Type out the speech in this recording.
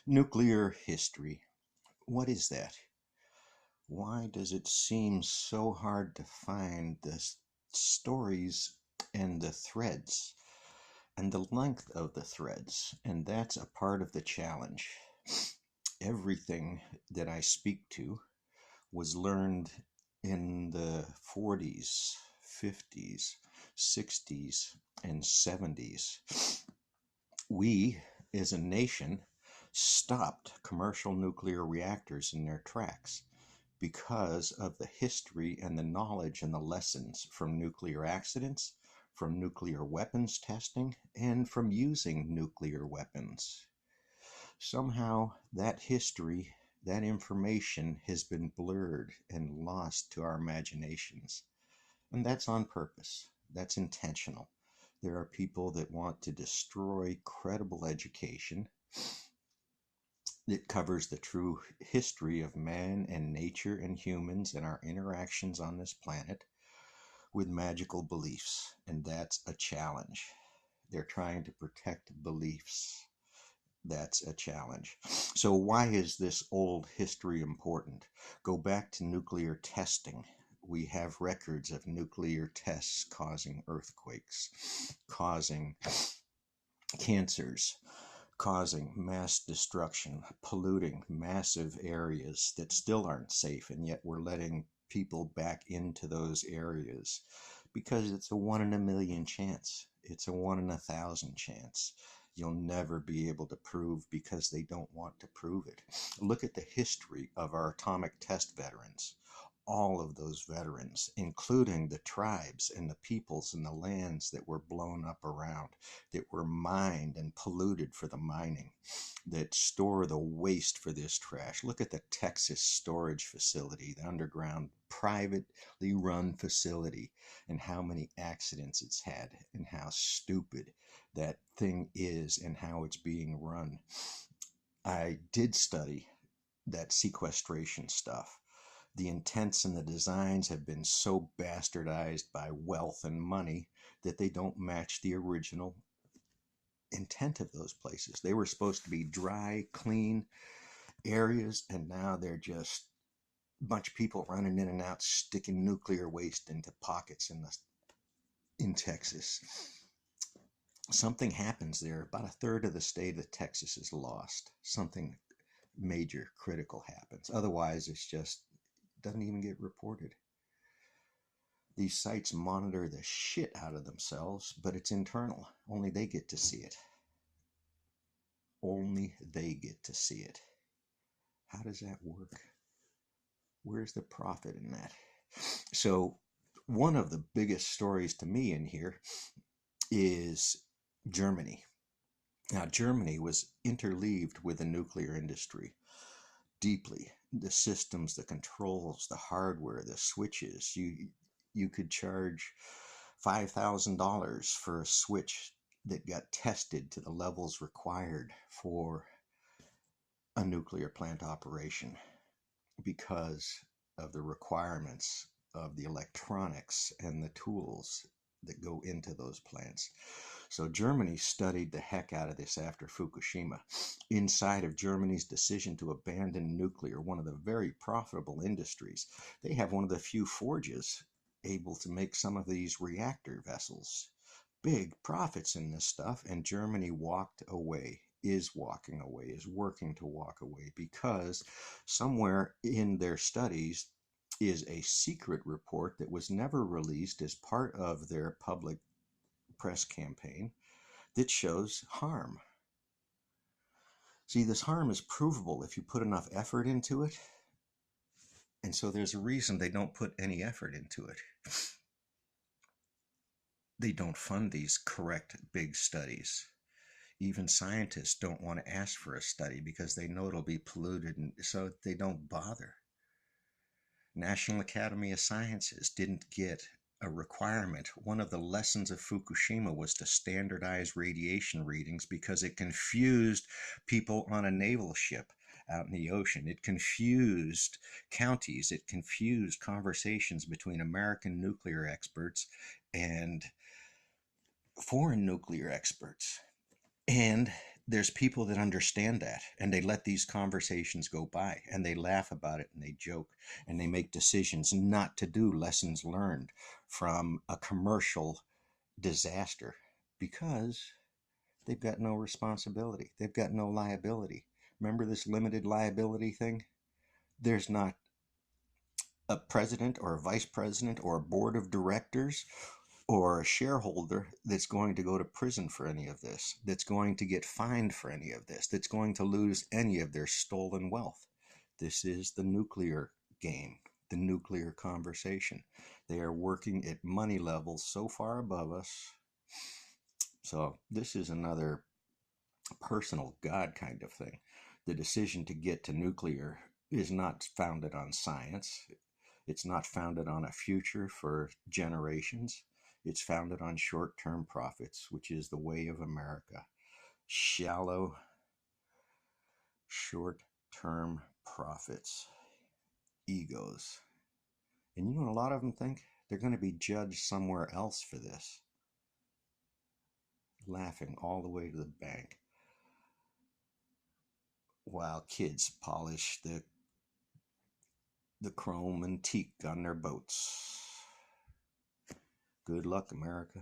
Nuclear history. What is that? Why does it seem so hard to find the stories and the threads and the length of the threads? And that's a part of the challenge. Everything that I speak to was learned in the 40s, 50s, 60s, and 70s. We, as a nation, stopped commercial nuclear reactors in their tracks because of the history and the knowledge and the lessons from nuclear accidents, from nuclear weapons testing, and from using nuclear weapons. Somehow, that history, that information has been blurred and lost to our imaginations. And that's on purpose. That's intentional. There are people that want to destroy credible education that covers the true history of man and nature and humans and our interactions on this planet with magical beliefs. And that's a challenge. They're trying to protect beliefs. That's a challenge. So, why is this old history important? Go back to nuclear testing. We have records of nuclear tests causing earthquakes, causing cancers, causing mass destruction, polluting massive areas that still aren't safe, and yet we're letting people back into those areas because it's a 1 in a million chance. It's a 1 in 1,000 chance. You'll never be able to prove because they don't want to prove it. Look at the history of our atomic test veterans. All of those veterans, including the tribes and the peoples and the lands that were blown up around, that were mined and polluted for the mining, that store the waste for this trash. Look at the Texas storage facility, the underground privately run facility, and how many accidents it's had, and how stupid that thing is, and how it's being run. I did study that sequestration stuff. The intents and the designs have been so bastardized by wealth and money that they don't match the original intent of those places. They were supposed to be dry, clean areas, and now they're just a bunch of people running in and out, sticking nuclear waste into pockets in Texas. Something happens there. About a third of the state of Texas is lost. Something major, critical happens. Otherwise, it's just doesn't even get reported. These sites monitor the shit out of themselves, but it's internal. Only they get to see it. Only they get to see it. How does that work? Where's the profit in that? So, one of the biggest stories to me in here is Germany. Now, Germany was interleaved with the nuclear industry deeply. The systems, the controls, the hardware, the switches. You could charge $5,000 for a switch that got tested to the levels required for a nuclear plant operation because of the requirements of the electronics and the tools that go into those plants. So Germany studied the heck out of this after Fukushima. Inside of Germany's decision to abandon nuclear, one of the very profitable industries, they have one of the few forges able to make some of these reactor vessels. Big profits in this stuff, and Germany walked away, is walking away, is working to walk away because somewhere in their studies is a secret report that was never released as part of their public press campaign that shows harm. See, this harm is provable if you put enough effort into it. And so there's a reason they don't put any effort into it. They don't fund these correct big studies. Even scientists don't want to ask for a study because they know it'll be polluted, and so they don't bother. National Academy of Sciences didn't get a requirement. One of the lessons of Fukushima was to standardize radiation readings because it confused people on a naval ship out in the ocean. It confused counties. It confused conversations between American nuclear experts and foreign nuclear experts. And there's people that understand that, and they let these conversations go by, and they laugh about it, and they joke, and they make decisions not to do lessons learned from a commercial disaster, because they've got no responsibility, they've got no liability. Remember this limited liability thing? There's not a president or a vice president or a board of directors or a shareholder that's going to go to prison for any of this, that's going to get fined for any of this, that's going to lose any of their stolen wealth. This is the nuclear game, the nuclear conversation. They are working at money levels so far above us. So this is another personal God kind of thing. The decision to get to nuclear is not founded on science. It's not founded on a future for generations. It's founded on short term profits, which is the way of America. Shallow, short term profits, egos. And you know what a lot of them think? They're going to be judged somewhere else for this. Laughing all the way to the bank while kids polish the chrome and teak on their boats. Good luck, America.